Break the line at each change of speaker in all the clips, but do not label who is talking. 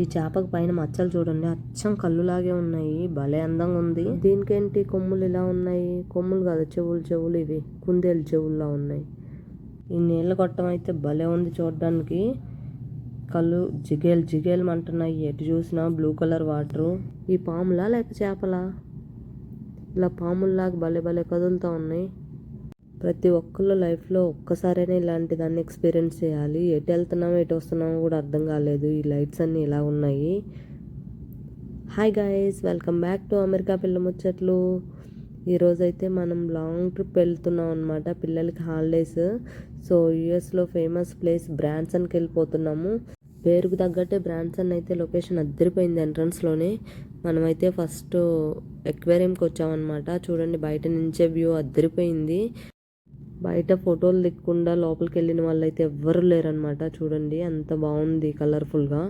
ఈ చేపకు పైన మచ్చలు చూడండి, అచ్చం కళ్ళులాగే ఉన్నాయి. భలే అందంగా ఉంది. దీనికేంటి కొమ్ములు ఇలా ఉన్నాయి? కొమ్ములు కాదు, చెవులు ఇవి కుందేలు చెవుల్లా ఉన్నాయి. ఈ నీళ్ళ కొట్టం అయితే భలే ఉంది చూడడానికి. కళ్ళు జిగేలు అంటున్నాయి. ఎటు చూసినా బ్లూ కలర్ వాటరు. ఈ పాములా లేక చేపలా? ఇలా పాముల్లాగా భలే కదులుతూ ఉన్నాయి. ప్రతి ఒక్కళ్ళు లైఫ్లో ఒక్కసారైనా ఇలాంటి దాన్ని ఎక్స్పీరియన్స్ చేయాలి. ఎటు వెళ్తున్నామో ఎటు వస్తున్నామో కూడా అర్థం కాలేదు. ఈ లైట్స్ అన్నీ ఇలా ఉన్నాయి. Hi guys, welcome back to America పిల్ల ముచ్చట్లు. ఈరోజైతే మనం లాంగ్ ట్రిప్ వెళ్తున్నాం అనమాట, పిల్లలకి హాలిడేస్. సో యూఎస్లో ఫేమస్ ప్లేస్ బ్రాన్సన్కి వెళ్ళిపోతున్నాము. పేరుకు తగ్గట్టే బ్రాన్సన్ అయితే లొకేషన్ అద్దరిపోయింది. ఎంట్రన్స్లోనే మనమైతే ఫస్ట్ ఎక్వేరియంకి వచ్చామన్నమాట. చూడండి, బయట నుంచే వ్యూ అద్దరిపోయింది. బయట ఫోటోలు దిక్కుండా లోపలికి వెళ్ళిన వాళ్ళు అయితే ఎవ్వరు లేరనమాట. చూడండి అంత బాగుంది కలర్ఫుల్గా.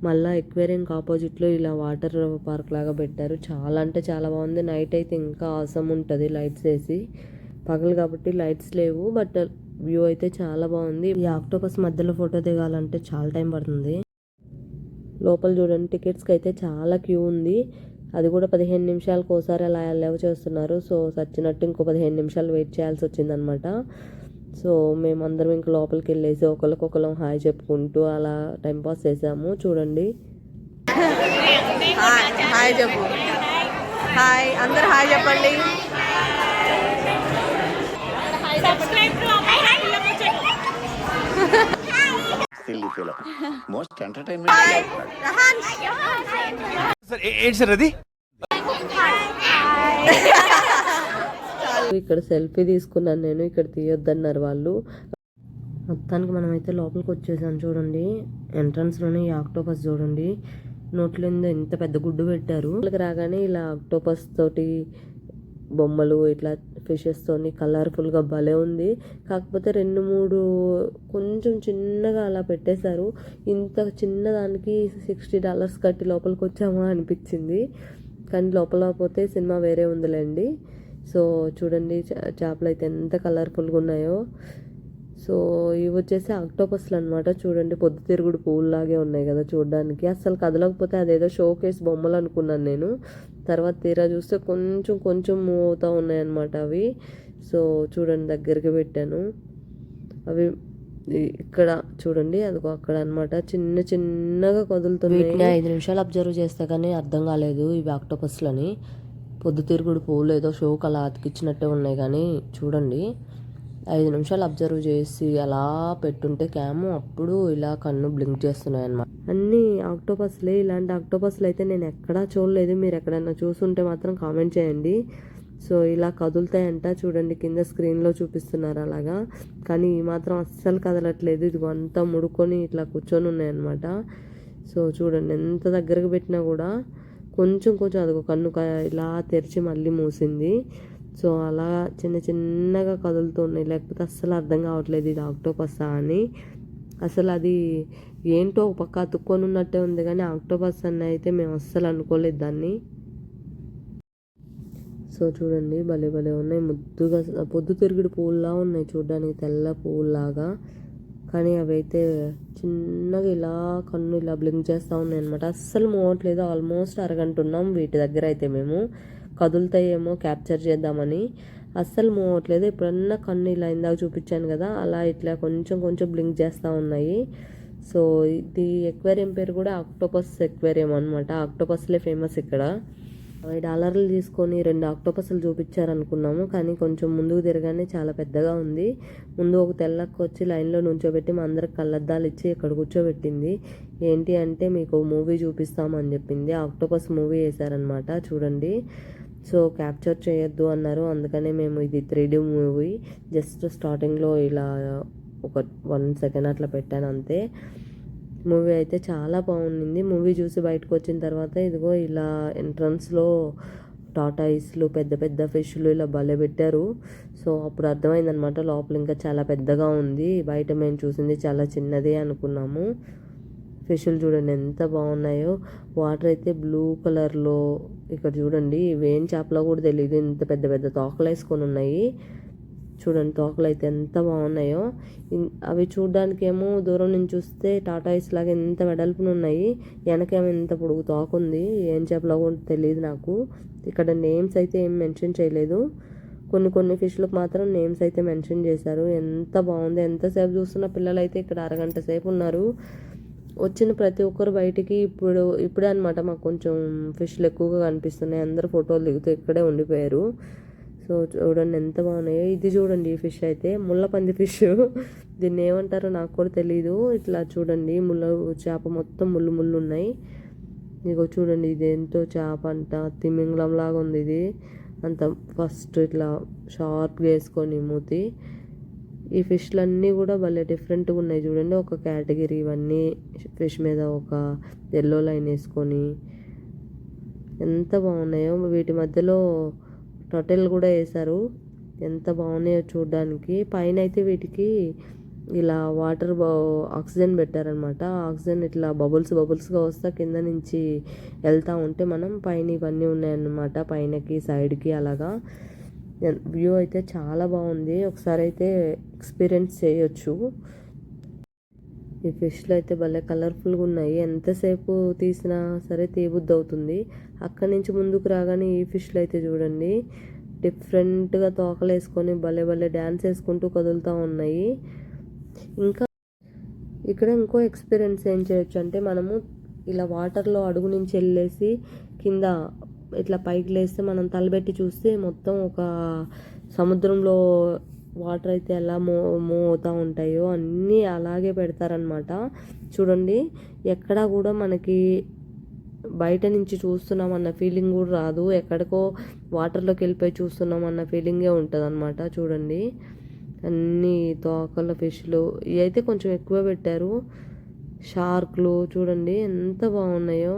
మళ్ళీ ఎక్వేరియంకి ఆపోజిట్లో ఇలా వాటర్ పార్క్ లాగా పెట్టారు. చాలా అంటే చాలా బాగుంది. నైట్ అయితే ఇంకా ఆసమ్ ఉంటుంది లైట్స్ వేసి. పగలు కాబట్టి లైట్స్ లేవు, బట్ వ్యూ అయితే చాలా బాగుంది. ఈ ఆక్టోపస్ మధ్యలో ఫోటో దిగాలంటే చాలా టైం పడుతుంది. లోపల చూడండి, టికెట్స్కి అయితే చాలా క్యూ ఉంది. అది కూడా 15 నిమిషాలకు ఒకసారి అలా అలౌ చేస్తున్నారు. సో సచ్చినట్టు ఇంకో 15 నిమిషాలు వెయిట్ చేయాల్సి వచ్చిందనమాట. సో మేమందరం ఇంక లోపలికి వెళ్ళేసి ఒకరికొకరం హాయ్ చెప్పుకుంటూ అలా టైంపాస్ చేసాము. చూడండి, హాయ్ చెప్పు, హాయ్ అందరు హాయ్ చెప్పండి. ఇక్కడ సెల్ఫీ తీసుకున్నాను నేను, ఇక్కడ తీయొద్దన్నారు వాళ్ళు. మొత్తానికి మనమైతే లోపలికి వచ్చేసాం. చూడండి, ఎంట్రన్స్లోనే ఈ ఆక్టోపస్ చూడండి, నోట్లో ఎంత పెద్ద గుడ్డు పెట్టారు. వాళ్ళకి రాగానే ఇలా ఆక్టోపస్ తోటి బొమ్మలు, ఇట్లా ఫిషెస్తోని కలర్ఫుల్గా భలే ఉంది. కాకపోతే 2-3 కొంచెం చిన్నగా అలా పెట్టేశారు. ఇంత చిన్నదానికి $60 కట్టి లోపలికి వచ్చామా అనిపించింది. కానీ లోపల పోతే సినిమా వేరే ఉందిలేండి. సో చూడండి, చేపలు అయితే ఎంత కలర్ఫుల్గా ఉన్నాయో. సో ఇవి వచ్చేసి ఆక్టోపస్లు అనమాట. చూడండి, పొద్దుతిరుగుడు పువ్వులాగే ఉన్నాయి కదా చూడడానికి. అసలు కదలకపోతే అదేదో షోకేస్ బొమ్మలు అనుకున్నాను నేను. తర్వాత తీరా చూస్తే కొంచెం మూవ్ అవుతూ ఉన్నాయన్నమాట అవి. సో చూడండి, దగ్గరికి పెట్టాను. అవి ఇక్కడ చూడండి, అదిగో అక్కడ అనమాట, చిన్నగా కదులుతున్నాయి. 5 నిమిషాలు అబ్జర్వ్ చేస్తే కానీ అర్థం కాలేదు ఇవి ఆక్టోపస్లని. పొద్దుతిరుగుడు పువ్వులు ఏదో షోకి అలా అతికిచ్చినట్టే ఉన్నాయి. కానీ చూడండి, 5 నిమిషాలు అబ్జర్వ్ చేసి అలా పెట్టుంటే క్యాము, అప్పుడు ఇలా కన్ను బ్లింక్ చేస్తున్నాయి అన్నమాట. అన్ని ఆక్టోపస్లే. ఇలాంటి ఆక్టోపస్లు అయితే నేను ఎక్కడా చూడలేదు. మీరు ఎక్కడైనా చూసుంటే మాత్రం కామెంట్ చేయండి. సో ఇలా కదులుతాయంట. చూడండి, కింద స్క్రీన్లో చూపిస్తున్నారు అలాగా. కానీ ఈ మాత్రం అస్సలు కదలట్లేదు. ఇదిగో అంతా ముడుకొని ఇట్లా కూర్చొని ఉన్నాయన్నమాట. సో చూడండి, ఎంత దగ్గరకు పెట్టినా కూడా కొంచెం అదిగో కన్ను ఇలా తెరిచి మళ్ళీ మూసింది. సో అలా చిన్నగా కదులుతున్నాయి. లేకపోతే అస్సలు అర్థం కావట్లేదు ఇది ఆక్టోపస్సా అని. అసలు అది ఏంటో ఒక పక్క అతుక్కొని ఉన్నట్టే ఉంది, కానీ ఆక్టోపస్ అని అయితే మేము అస్సలు అనుకోలేదు దాన్ని. సో చూడండి, భలే ఉన్నాయి. ముద్దుగా పొద్దుతిరుగుడు పువ్వుల్లా ఉన్నాయి చూడడానికి, తెల్ల పువ్వుల్లాగా. కానీ అవి అయితే చిన్నగా ఇలా కన్ను ఇలా బ్లింక్ చేస్తూ ఉన్నాయి అనమాట. అస్సలు మోవట్లేదు. ఆల్మోస్ట్ అరగంట ఉన్నాం వీటి దగ్గర అయితే మేము. కదులుతాయేమో క్యాప్చర్ చేద్దామని. అస్సలు మూవ్ అవ్వట్లేదు. ఎప్పుడన్నా కన్ను ఇలా ఇందాక చూపించాను కదా, అలా ఇట్లా కొంచెం బ్లింక్ చేస్తూ ఉన్నాయి. సో ఇది ఎక్వేరియం పేరు కూడా ఆక్టోపస్ ఎక్వేరియం అనమాట. ఆక్టోపస్లే ఫేమస్ ఇక్కడ. $5 తీసుకొని 2 ఆక్టోపస్లు చూపించారనుకున్నాము, కానీ కొంచెం ముందుకు తిరగానే చాలా పెద్దగా ఉంది. ముందు ఒక తెల్లక్క వచ్చి లైన్లో నుంచోబెట్టి మా అందరికి కళ్ళద్దాలు ఇచ్చి ఇక్కడ కూర్చోబెట్టింది. ఏంటి అంటే, మీకు మూవీ చూపిస్తామని చెప్పింది. ఆక్టోపస్ మూవీ వేశారనమాట. చూడండి, సో క్యాప్చర్ చేయొద్దు అన్నారు. అందుకనే మేము ఇది 3D మూవీ జస్ట్ స్టార్టింగ్లో ఇలా ఒక 1 సెకండ్ అట్లా పెట్టాను అంతే. మూవీ అయితే చాలా బాగుండింది. మూవీ చూసి బయటకు వచ్చిన తర్వాత ఇదిగో ఇలా ఎంట్రన్స్లో టాటాయిస్లు, పెద్ద ఫిష్లు ఇలా భలే పెట్టారు. సో అప్పుడు అర్థమైందనమాట, లోపల ఇంకా చాలా పెద్దగా ఉంది. బయట మేము చూసింది చాలా చిన్నదే అనుకున్నాము. ఫిష్లు చూడండి ఎంత బాగున్నాయో. వాటర్ అయితే బ్లూ కలర్లో. ఇక్కడ చూడండి, ఇవేం చేపలో కూడా తెలియదు, ఇంత పెద్ద తోకలు వేసుకొని ఉన్నాయి. చూడండి తోకలు అయితే ఎంత బాగున్నాయో. అవి చూడ్డానికేమో దూరం నుంచి చూస్తే టాటాయిస్ లాగా ఎంత వెడల్పున ఉన్నాయి, వెనకేమో ఎంత పొడుగు తోక ఉంది. ఏం చేపలో కూడా తెలియదు నాకు. ఇక్కడ నేమ్స్ అయితే ఏం మెన్షన్ చేయలేదు. కొన్ని ఫిష్లకు మాత్రం నేమ్స్ అయితే మెన్షన్ చేశారు. ఎంత బాగుంది, ఎంతసేపు చూస్తున్న పిల్లలు అయితే ఇక్కడ అరగంట సేపు ఉన్నారు. వచ్చిన ప్రతి ఒక్కరు బయటికి ఇప్పుడే అనమాట మాకు కొంచెం ఫిష్లు ఎక్కువగా కనిపిస్తున్నాయి. అందరూ ఫోటోలు దిగుతూ ఇక్కడే ఉండిపోయారు. సో చూడండి ఎంత బాగున్నాయో. ఇది చూడండి ఈ ఫిష్ అయితే ముళ్ళపంది ఫిష్. దీన్ని ఏమంటారో నాకు కూడా తెలీదు. ఇట్లా చూడండి ముళ్ళ చేప మొత్తం ముళ్ళు ఉన్నాయి. ఇగో చూడండి ఇది ఎంతో చేప అంట, తిమింగలం లాగా ఉంది ఇది. అంత ఫస్ట్ ఇట్లా షార్ప్గా వేసుకొని మూతి. ఈ ఫిష్లన్నీ కూడా భలే డిఫరెంట్గా ఉన్నాయి చూడండి. ఒక కేటగిరీ ఇవన్నీ ఫిష్ మీద ఒక ఎల్లో లైన్ వేసుకొని ఎంత బాగున్నాయో. వీటి మధ్యలో టొటెల్ కూడా వేశారు. ఎంత బాగున్నాయో చూడడానికి. పైన అయితే వీటికి ఇలా వాటర్ ఆక్సిజన్ పెట్టారనమాట. ఆక్సిజన్ ఇట్లా బబుల్స్గా వస్తా కింద నుంచి వెళ్తూ ఉంటే మనం పైన ఇవన్నీ ఉన్నాయన్నమాట, పైనకి సైడ్కి అలాగా. వ్యూ అయితే చాలా బాగుంది. ఒకసారి అయితే ఎక్స్పీరియన్స్ చేయొచ్చు. ఈ ఫిష్లు అయితే భలే కలర్ఫుల్గా ఉన్నాయి. ఎంతసేపు తీసినా సరే తీబుద్ది అవుతుంది. అక్కడి నుంచి ముందుకు రాగానే ఈ ఫిష్లు అయితే చూడండి డిఫరెంట్గా తోకలు వేసుకొని భలే డ్యాన్స్ వేసుకుంటూ కదులుతూ ఉన్నాయి. ఇంకా ఇక్కడ ఇంకో ఎక్స్పీరియన్స్ ఏం చేయొచ్చు అంటే మనము ఇలా వాటర్లో అడుగు నుంచి వెళ్ళేసి కింద ఇట్లా పైకి లేస్తే మనం తలబెట్టి చూస్తే మొత్తం ఒక సముద్రంలో వాటర్ అయితే ఎలా మూవ్ అవుతూ ఉంటాయో అన్నీ అలాగే పెడతారనమాట. చూడండి ఎక్కడా కూడా మనకి బయట నుంచి చూస్తున్నాం అన్న ఫీలింగ్ కూడా రాదు. ఎక్కడికో వాటర్లోకి వెళ్ళిపోయి చూస్తున్నాం అన్న ఫీలింగే ఉంటుంది అనమాట. చూడండి అన్ని తోకల ఫిష్లు ఇవి అయితే కొంచెం ఎక్కువ పెట్టారు. షార్క్లు చూడండి ఎంత బాగున్నాయో.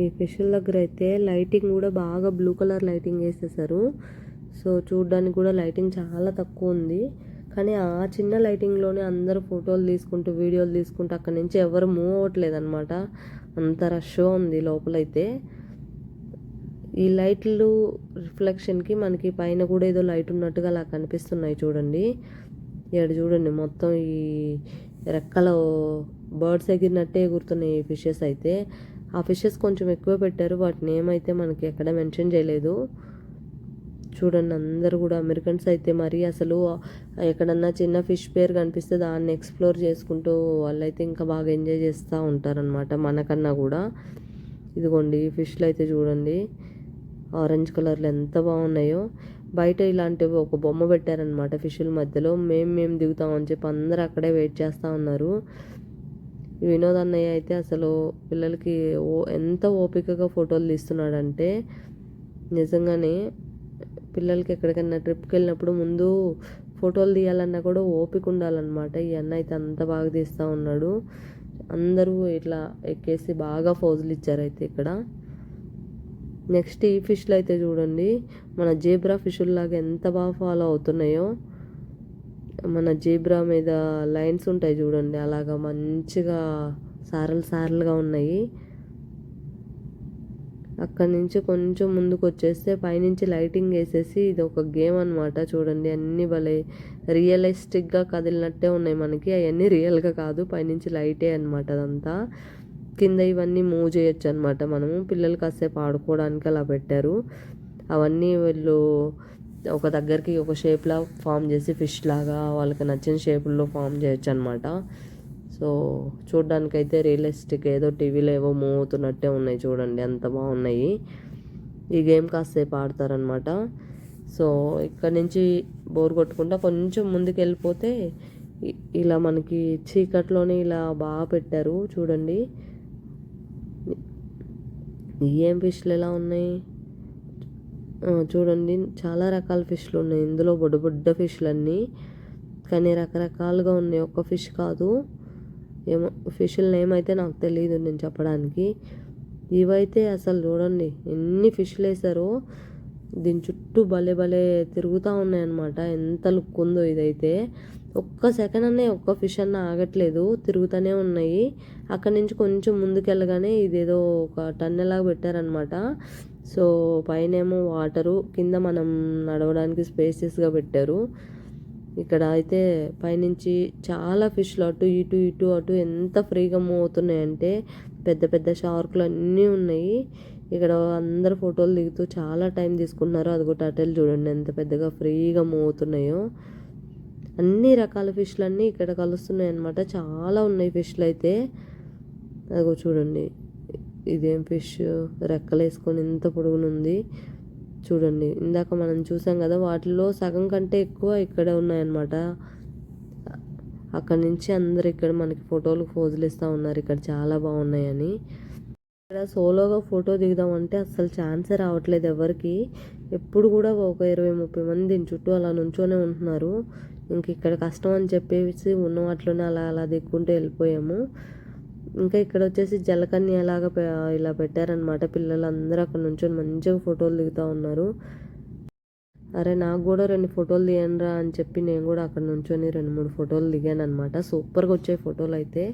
ఈ ఫిష్ల దగ్గర అయితే లైటింగ్ కూడా బాగా బ్లూ కలర్ లైటింగ్ వేసేసారు. సో చూడ్డానికి కూడా లైటింగ్ చాలా తక్కువ ఉంది. కానీ ఆ చిన్న లైటింగ్లోనే అందరూ ఫోటోలు తీసుకుంటూ వీడియోలు తీసుకుంటూ అక్కడి నుంచి ఎవరు మూవ్ అవ్వట్లేదు అనమాట. అంత రష్గా ఉంది లోపలైతే. ఈ లైట్లు రిఫ్లెక్షన్కి మనకి పైన కూడా ఏదో లైట్ ఉన్నట్టుగా అలా కనిపిస్తున్నాయి చూడండి. ఇక్కడ చూడండి మొత్తం ఈ రెక్కల బర్డ్స్ ఎగిరినట్టే ఎగురుతున్నాయి ఈ ఫిషెస్ అయితే. ఆ ఫిషెస్ కొంచెం ఎక్కువ పెట్టారు. వాటిని ఏమైతే మనకి ఎక్కడ మెన్షన్ చేయలేదు. చూడండి అందరూ కూడా అమెరికన్స్ అయితే మరి అసలు ఎక్కడన్నా చిన్న ఫిష్ పేరు కనిపిస్తే దాన్ని ఎక్స్ప్లోర్ చేసుకుంటూ వాళ్ళైతే ఇంకా బాగా ఎంజాయ్ చేస్తూ ఉంటారనమాట మనకన్నా కూడా. ఇదిగోండి ఈ ఫిష్లు అయితే చూడండి ఆరెంజ్ కలర్లో ఎంత బాగున్నాయో. బయట ఇలాంటివి ఒక బొమ్మ పెట్టారనమాట ఫిష్ల మధ్యలో. మేము దిగుతామని చెప్పి అందరూ అక్కడే వెయిట్ చేస్తూ ఉన్నారు. వినోద్ అన్నయ్య అయితే అసలు పిల్లలకి ఎంత ఓపికగా ఫోటోలు తీస్తున్నాడంటే నిజంగానే పిల్లలకి ఎక్కడికైనా ట్రిప్కి వెళ్ళినప్పుడు ముందు ఫోటోలు తీయాలన్నా కూడా ఓపిక ఉండాలన్నమాట. ఈ అన్న అయితే అంత బాగా తీస్తూ ఉన్నాడు. అందరూ ఇట్లా ఎక్కేసి బాగా ఫోజులు ఇచ్చారు అయితే ఇక్కడ. నెక్స్ట్ ఈ ఫిష్లు అయితే చూడండి మన జీబ్రా ఫిష్లాగా ఎంత బాగా ఫాలో అవుతున్నాయో. మన జీబ్రా మీద లైన్స్ ఉంటాయి చూడండి అలాగా మంచిగా సారలుగా ఉన్నాయి. అక్కడి నుంచి కొంచెం ముందుకు వచ్చేస్తే పైనుంచి లైటింగ్ వేసేసి ఇది ఒక గేమ్ అనమాట. చూడండి అన్నీ భలే రియలిస్టిక్గా కదిలినట్టే ఉన్నాయి మనకి. అవన్నీ రియల్గా కాదు, పైనుంచి లైటే అనమాట అదంతా. కింద ఇవన్నీ మూవ్ చేయొచ్చు అనమాట మనము. పిల్లలు కాసేపు ఆడుకోవడానికి అలా పెట్టారు. అవన్నీ వీళ్ళు ఒక దగ్గరికి ఒక షేప్లా ఫామ్ చేసి ఫిష్ లాగా వాళ్ళకి నచ్చిన షేపుల్లో ఫామ్ చేయొచ్చు అనమాట. సో చూడ్డానికైతే రియలిస్టిక్ ఏదో టీవీలో ఏవో మూవ్ అవుతున్నట్టే ఉన్నాయి చూడండి ఎంత బాగున్నాయి. ఈ గేమ్ కాసేపు ఆడతారనమాట. సో ఇక్కడ నుంచి బోర్ కొట్టుకుంటా కొంచెం ముందుకు వెళ్ళిపోతే ఇలా మనకి చీకట్లోనే ఇలా బాగా పెట్టారు చూడండి. ఏం ఫిష్లు ఎలా ఉన్నాయి చూడండి. చాలా రకాల ఫిష్లు ఉన్నాయి ఇందులో, బొడ్డ ఫిష్లు అన్నీ. కానీ రకరకాలుగా ఉన్నాయి, ఒక్క ఫిష్ కాదు. ఏమో ఫిష్ల నేమ్ అయితే నాకు తెలియదు నేను చెప్పడానికి. ఇవైతే అసలు చూడండి ఎన్ని ఫిష్లు వేసారో. దీని చుట్టూ భలే తిరుగుతూ ఉన్నాయన్నమాట. ఎంత లుక్ ఉందో ఇదైతే. ఒక్క సెకండ్ అనే ఒక్క ఫిష్ అన్న ఆగట్లేదు, తిరుగుతూనే ఉన్నాయి. అక్కడి నుంచి కొంచెం ముందుకెళ్ళగానే ఇదేదో ఒక టన్నెలాగా పెట్టారనమాట. సో పైనేమో వాటరు, కింద మనం నడవడానికి స్పేసెస్గా పెట్టారు. ఇక్కడ అయితే పైనుంచి చాలా ఫిష్లు అటు ఇటు ఇటు అటు ఎంత ఫ్రీగా మూవ్ అవుతున్నాయంటే పెద్ద పెద్ద షార్కులు అన్నీ ఉన్నాయి. ఇక్కడ అందరు ఫోటోలు దిగుతూ చాలా టైం తీసుకుంటున్నారు. అదిగో టర్టిల్ చూడండి ఎంత పెద్దగా ఫ్రీగా మూవ్ అవుతున్నాయో. అన్ని రకాల ఫిష్లు అన్నీ ఇక్కడ కలుస్తున్నాయి అన్నమాట. చాలా ఉన్నాయి ఫిష్లు అయితే. అదిగో చూడండి, ఇదేం ఫిష్ రెక్కలు వేసుకొని ఎంత పొడుగునుంది చూడండి. ఇందాక మనం చూసాం కదా, వాటిలో సగం కంటే ఎక్కువ ఇక్కడ ఉన్నాయన్నమాట. అక్కడ నుంచి అందరు ఇక్కడ మనకి ఫోటోలు పోజులు ఇస్తూ ఉన్నారు, ఇక్కడ చాలా బాగున్నాయని. ఇక్కడ సోలోగా ఫోటో దిగుదామంటే అసలు ఛాన్సే రావట్లేదు ఎవరికి. ఎప్పుడు కూడా ఒక 20-30 మంది దీని చుట్టూ అలా నుంచోనే ఉంటున్నారు. ఇంక ఇక్కడ కష్టం అని చెప్పేసి ఉన్న వాటిలోనే అలా అలా దిక్కుంటూ వెళ్ళిపోయాము. ఇంకా ఇక్కడ వచ్చేసి జలకన్య లాగా ఇలా పెట్టారనమాట. పిల్లలందరూ అక్కడ నుంచొని మంచిగా ఫోటోలు దిగుతూ ఉన్నారు. అరే నాకు కూడా 2 ఫోటోలు తీయండిరా అని చెప్పి నేను కూడా అక్కడ నుంచొని 2-3 ఫోటోలు దిగాను అనమాట. సూపర్గా వచ్చాయి ఫోటోలు అయితే.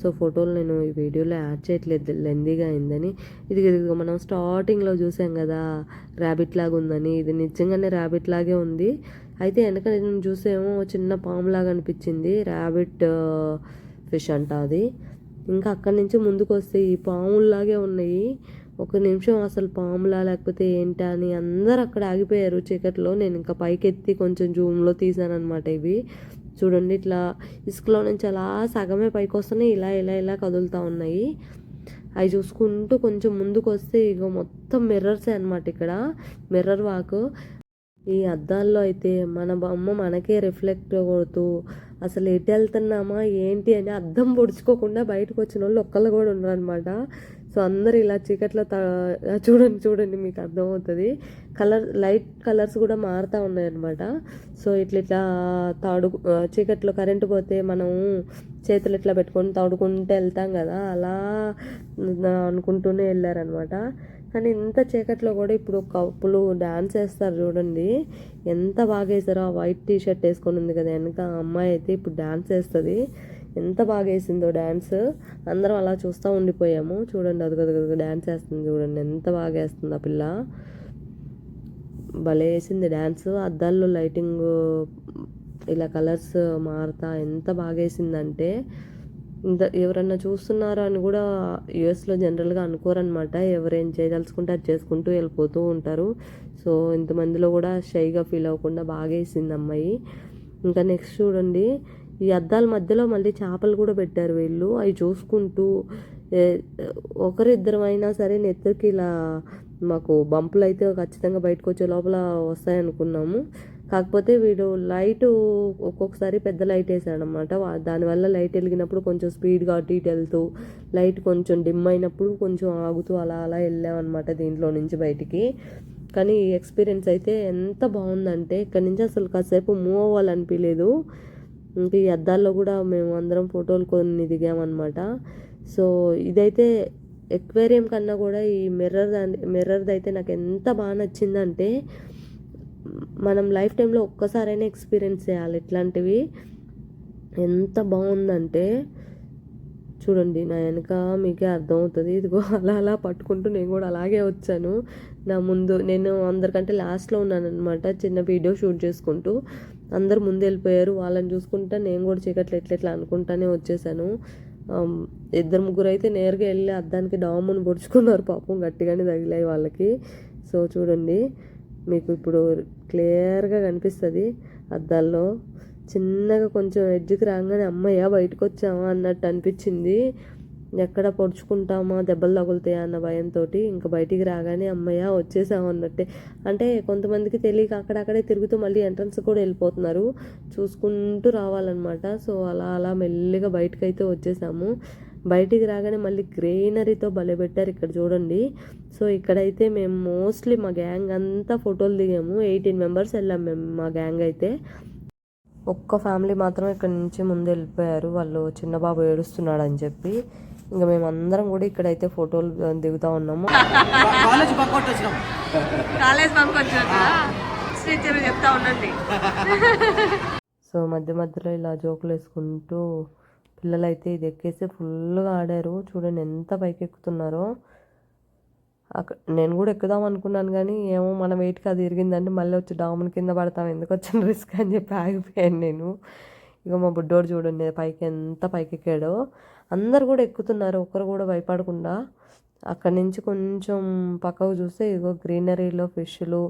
సో ఫోటోలు నేను ఈ వీడియోలో యాడ్ చేయట్లేదు, లెందీగా అయిందని. ఇది మనం స్టార్టింగ్లో చూసాం కదా ర్యాబిట్ లాగా ఉందని, ఇది నిజంగానే ర్యాబిట్ లాగే ఉంది. అయితే వెనక నేను చూసేమో చిన్న పాము లాగా అనిపించింది, ర్యాబిట్ ఫిష్ అంట అది. ఇంకా అక్కడి నుంచి ముందుకు వస్తే ఈ పాముల్లాగే ఉన్నాయి. ఒక నిమిషం అసలు పాములా లేకపోతే ఏంటా అని అందరు అక్కడ ఆగిపోయారు చీకట్లో. నేను ఇంకా పైకెత్తి కొంచెం జూమ్లో తీసాను అనమాట. ఇవి చూడండి, ఇట్లా ఇసుకలో నుంచి అలా సగమే పైకి వస్తున్నాయి, ఇలా ఇలా ఇలా కదులుతూ ఉన్నాయి. అవి చూసుకుంటూ కొంచెం ముందుకు వస్తే ఇక మొత్తం మిర్రర్సే అనమాట. ఇక్కడ మిర్రర్ వాక్. ఈ అద్దాల్లో అయితే మన బొమ్మ మనకే రిఫ్లెక్ట్ కొడుతూ అసలు ఎటు వెళ్తున్నామా ఏంటి అని అద్దం పొడుచుకోకుండా బయటకు వచ్చిన వాళ్ళు ఒక్కళ్ళు కూడా ఉన్నారనమాట. సో అందరు ఇలా చీకట్లో చూడండి మీకు అర్థమవుతుంది. లైట్ కలర్స్ కూడా మారుతూ ఉన్నాయన్నమాట. సో ఇట్లా చీకట్లో కరెంటు పోతే మనం చేతులు ఇట్లా పెట్టుకొని తడుకుంటూ వెళ్తాం కదా, అలా అనుకుంటూనే వెళ్ళారనమాట. కానీ ఇంత చీకట్లో కూడా ఇప్పుడు కప్పులు డాన్స్ వేస్తారు చూడండి, ఎంత బాగా వేసారో. ఆ వైట్ టీషర్ట్ వేసుకొని ఉంది కదా వెనక అమ్మాయి అయితే ఇప్పుడు డాన్స్ వేస్తుంది. ఎంత బాగా వేసిందో డ్యాన్స్. అందరం అలా చూస్తూ ఉండిపోయాము. చూడండి అది డ్యాన్స్ వేస్తుంది చూడండి, ఎంత బాగా వేస్తుంది ఆ పిల్ల. భలే వేసింది డ్యాన్స్. అద్దాల్లో లైటింగ్ ఇలా కలర్స్ మారుతా ఎంత బాగా వేసిందంటే ఎవరన్నా చూస్తున్నారో అని కూడా యూఎస్లో జనరల్గా అనుకోరనమాట. ఎవరేం చేయదలుచుకుంటే అది చేసుకుంటూ వెళ్ళిపోతూ ఉంటారు. సో ఇంతమందిలో కూడా షైగా ఫీల్ అవ్వకుండా బాగా వేసింది అమ్మాయి. ఇంకా నెక్స్ట్ చూడండి, ఈ అద్దాల మధ్యలో మళ్ళీ చేపలు కూడా పెట్టారు వీళ్ళు. అవి చూసుకుంటూ ఒకరిద్దరం అయినా సరే నెత్తరికి ఇలా మాకు బంపులు అయితే ఖచ్చితంగా బయటకు వచ్చే లోపల వస్తాయనుకున్నాము. కాకపోతే వీడు లైట్ ఒక్కొక్కసారి పెద్ద లైట్ వేసాడనమాట. దానివల్ల లైట్ వెలిగినప్పుడు కొంచెం స్పీడ్గా అటు ఇటు వెళ్తూ, లైట్ కొంచెం డిమ్ అయినప్పుడు కొంచెం ఆగుతూ అలా అలా వెళ్ళామన్నమాట దీంట్లో నుంచి బయటికి. కానీ ఈ ఎక్స్పీరియన్స్ అయితే ఎంత బాగుందంటే ఇక్కడ నుంచి అసలు కాసేపు మూవ్ అవ్వాలనిపించలేదు. ఇంకా ఈ అద్దాల్లో కూడా మేము అందరం ఫోటోలు కొన్ని దిగామన్నమాట. సో ఇదైతే ఎక్వేరియం కన్నా కూడా ఈ మిర్రర్ది అయితే నాకు ఎంత బాగా నచ్చిందంటే, మనం లైఫ్ టైంలో ఒక్కసారైనా ఎక్స్పీరియన్స్ చేయాలి ఇట్లాంటివి. ఎంత బాగుందంటే చూడండి, నా వెనక మీకే అర్థమవుతుంది. ఇదిగో అలా అలా పట్టుకుంటూ నేను కూడా అలాగే వచ్చాను. నా ముందు నేను అందరికంటే లాస్ట్లో ఉన్నాను అనమాట. చిన్న వీడియో షూట్ చేసుకుంటూ అందరు ముందు వెళ్ళిపోయారు. వాళ్ళని చూసుకుంటా నేను కూడా చీకట్లు ఎట్లా అనుకుంటానే వచ్చేసాను. 2-3 అయితే నేరుగా వెళ్ళి అద్దానికి డామును పొడుచుకున్నారు పాపం, గట్టిగానే తగిలాయి వాళ్ళకి. సో చూడండి, మీకు ఇప్పుడు క్లియర్గా కనిపిస్తుంది అద్దాల్లో. చిన్నగా కొంచెం ఎడ్జ్కి రాగానే అమ్మయ్య బయటకు వచ్చామా అన్నట్టు అనిపించింది. ఎక్కడ పొడుచుకుంటామా దెబ్బలు తగులుతాయా అన్న భయంతో ఇంకా బయటికి రాగానే అమ్మయ్య వచ్చేసాము అన్నట్టే. అంటే కొంతమందికి తెలియక అక్కడక్కడే తిరుగుతూ మళ్ళీ ఎంట్రన్స్ కూడా వెళ్ళిపోతున్నారు, చూసుకుంటూ రావాలన్నమాట. సో అలా అలా మెల్లిగా బయటకు అయితే వచ్చేసాము. బయటికి రాగానే మళ్ళీ గ్రీనరీతో భలే పెట్టారు ఇక్కడ చూడండి. సో ఇక్కడైతే మేము మోస్ట్లీ మా గ్యాంగ్ అంతా ఫోటోలు దిగాము. 18 మెంబర్స్ వెళ్ళాము మేము, మా గ్యాంగ్ అయితే. ఒక్క ఫ్యామిలీ మాత్రం ఇక్కడ నుంచి ముందు వెళ్ళిపోయారు, వాళ్ళు చిన్న బాబు ఏడుస్తున్నాడు అని చెప్పి. ఇంకా మేమందరం కూడా ఇక్కడైతే ఫోటోలు దిగుతూ ఉన్నాము. సో మధ్య మధ్యలో ఇలా జోకులు వేసుకుంటూ పిల్లలైతే ఇది ఎక్కేసి ఫుల్గా ఆడారు. చూడండి ఎంత పైకి ఎక్కుతున్నారో. నేను కూడా ఎక్కుదాం అనుకున్నాను కానీ ఏమో మన వెయిట్కి అది ఇరిగిందంటే మళ్ళీ వచ్చి డాముని కింద పడతాం, ఎందుకు వచ్చిన రిస్క్ అని చెప్పి ఆగిపోయాను నేను. ఇక మా బుడ్డోడు చూడండి పైకి ఎంత పైకి ఎక్కాడో. అందరు కూడా ఎక్కుతున్నారు, ఒక్కరు కూడా భయపడకుండా. అక్కడి నుంచి కొంచెం పక్కకు చూస్తే ఇగో గ్రీనరీలో ఫిష్లు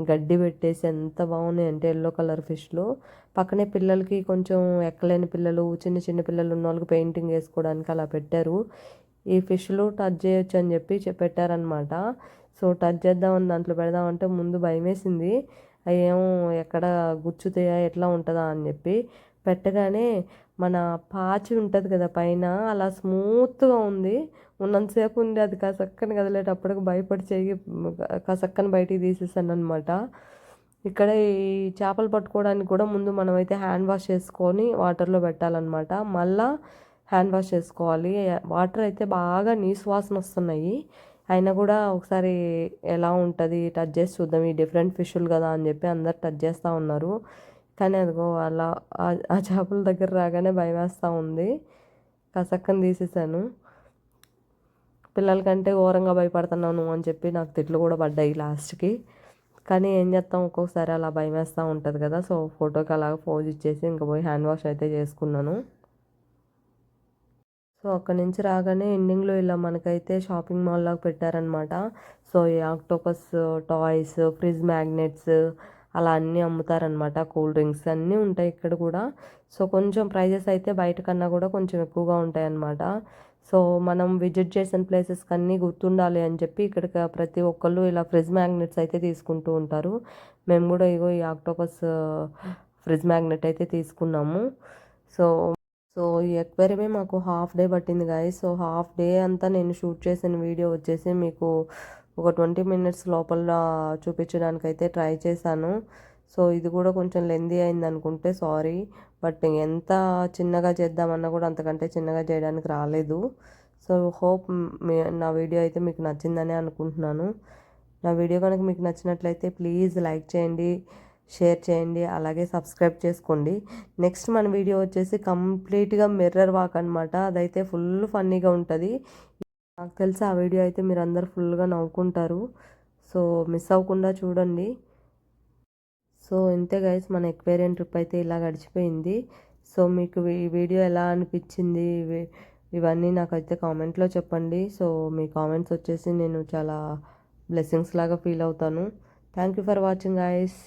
గడ్డి పెట్టేసి ఎంత బాగున్నాయి అంటే ఎల్లో కలర్ ఫిష్లు. పక్కనే పిల్లలకి కొంచెం ఎక్కలేని పిల్లలు, చిన్న చిన్న పిల్లలు ఉన్న వాళ్ళకి పెయింటింగ్ వేసుకోవడానికి అలా పెట్టారు. ఈ ఫిష్లు టచ్ చేయొచ్చు అని చెప్పి పెట్టారనమాట. సో టచ్ చేద్దామని దాంట్లో పెడదామంటే ముందు భయం వేసింది, అయ్యేమో ఎక్కడ గుచ్చుతాయా ఎట్లా ఉంటుందా అని చెప్పి. పెట్టగానే మన పాచి ఉంటుంది కదా పైన, అలా స్మూత్గా ఉంది. ఉన్నంతసేపు ఉంది, అది కసక్కని కదిలేటప్పటికి భయపడి చేయి కసక్కని బయటికి తీసేసాను అనమాట. ఇక్కడ ఈ చేపలు పట్టుకోవడానికి కూడా ముందు మనమైతే హ్యాండ్ వాష్ చేసుకొని వాటర్లో పెట్టాలన్నమాట. మళ్ళీ హ్యాండ్ వాష్ చేసుకోవాలి. వాటర్ అయితే బాగా నీసు వాసన వస్తున్నాయి. అయినా కూడా ఒకసారి ఎలా ఉంటుంది టచ్ చేసి చూద్దాం, ఈ డిఫరెంట్ ఫిష్లు కదా అని చెప్పి అందరు టచ్ చేస్తూ ఉన్నారు. కానీ అదిగో అలా ఆ చేపల దగ్గర రాగానే భయం వేస్తూ ఉంది. కసక్కని తీసేసాను. పిల్లలకంటే ఘోరంగా భయపడుతున్నాను అని చెప్పి నాకు తిట్లు కూడా పడ్డాయి లాస్ట్కి. కానీ ఏం చేస్తాం, ఒక్కొక్కసారి అలా భయం వేస్తూ ఉంటుంది కదా. సో ఫోటోకి అలాగ పోజ్ ఇచ్చేసి ఇంకా పోయి హ్యాండ్ వాష్ అయితే చేసుకున్నాను. సో అక్కడి నుంచి రాగానే ఎండింగ్లో ఇలా మనకైతే షాపింగ్ మాల్ లాగా పెట్టారనమాట. సో ఈ ఆక్టోపస్ టాయ్స్, ఫ్రిడ్జ్ మ్యాగ్నెట్స్ అలా అన్నీ అమ్ముతారనమాట. కూల్ డ్రింక్స్ అన్నీ ఉంటాయి ఇక్కడ కూడా. సో కొంచెం ప్రైజెస్ అయితే బయట కన్నా కూడా కొంచెం ఎక్కువగా ఉంటాయి అన్నమాట. సో మనం విజిట్ చేసిన ప్లేసెస్కి అన్నీ గుర్తుండాలి అని చెప్పి ఇక్కడికి ప్రతి ఒక్కళ్ళు ఇలా ఫ్రిడ్జ్ మ్యాగ్నెట్స్ అయితే తీసుకుంటూ ఉంటారు. మేము కూడా ఇగో ఈ ఆక్టోపస్ ఫ్రిడ్జ్ మ్యాగ్నెట్ అయితే తీసుకున్నాము. సో సో ఈ ఎక్వేరియమే మాకు హాఫ్ డే పట్టింది గాయస్. సో హాఫ్ డే అంతా నేను షూట్ చేసిన వీడియో వచ్చేసి మీకు ఒక 20 మినిట్స్ లోపల చూపించడానికి అయితే ట్రై చేశాను. సో ఇది కూడా కొంచెం లెందీ అయింది అనుకుంటే సారీ, బట్ ఎంత చిన్నగా చేద్దామన్నా కూడా అంతకంటే చిన్నగా చేయడానికి రాలేదు. సో హోప్ నా వీడియో అయితే మీకు నచ్చిందని అనుకుంటున్నాను. నా వీడియో కనుక మీకు నచ్చినట్లయితే ప్లీజ్ లైక్ చేయండి, షేర్ చేయండి, అలాగే సబ్స్క్రైబ్ చేసుకోండి. నెక్స్ట్ మన వీడియో వచ్చేసి కంప్లీట్గా మిర్రర్ వాక్ అనమాట. అదైతే ఫుల్ ఫన్నీగా ఉంటుంది. నాకు తెలిసి ఆ వీడియో అయితే మీరు అందరు ఫుల్గా నవ్వుకుంటారు. సో మిస్ అవ్వకుండా చూడండి. సో ఇంతే గైస్, మన ఎక్వేరియం ట్రిప్ అయితే ఇలా గడిచిపోయింది. సో మీకు ఈ వీడియో ఎలా అనిపించింది ఇవన్నీ నాకైతే కామెంట్లో చెప్పండి. సో మీ కామెంట్స్ వచ్చేసి నేను చాలా బ్లెస్సింగ్స్ లాగా ఫీల్ అవుతాను. Thank you for watching guys.